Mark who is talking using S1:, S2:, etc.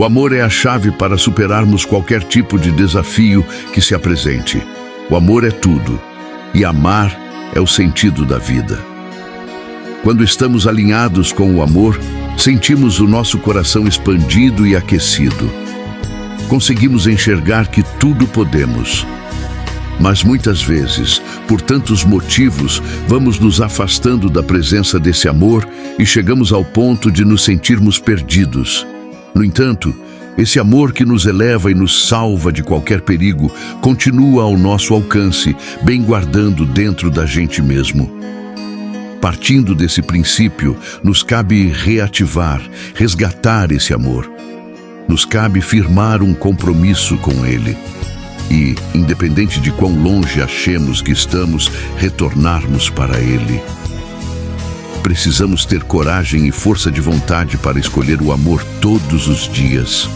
S1: O amor é a chave para superarmos qualquer tipo de desafio que se apresente. O amor é tudo, e amar é o sentido da vida. Quando estamos alinhados com o amor, sentimos o nosso coração expandido e aquecido. Conseguimos enxergar que tudo podemos. Mas muitas vezes, por tantos motivos, vamos nos afastando da presença desse amor e chegamos ao ponto de nos sentirmos perdidos. No entanto, esse amor que nos eleva e nos salva de qualquer perigo continua ao nosso alcance, bem guardando dentro da gente mesmo. Partindo desse princípio, nos cabe reativar, resgatar esse amor. Nos cabe firmar um compromisso com ele. E, independente de quão longe achemos que estamos, retornarmos para ele. Precisamos ter coragem e força de vontade para escolher o amor todos os dias.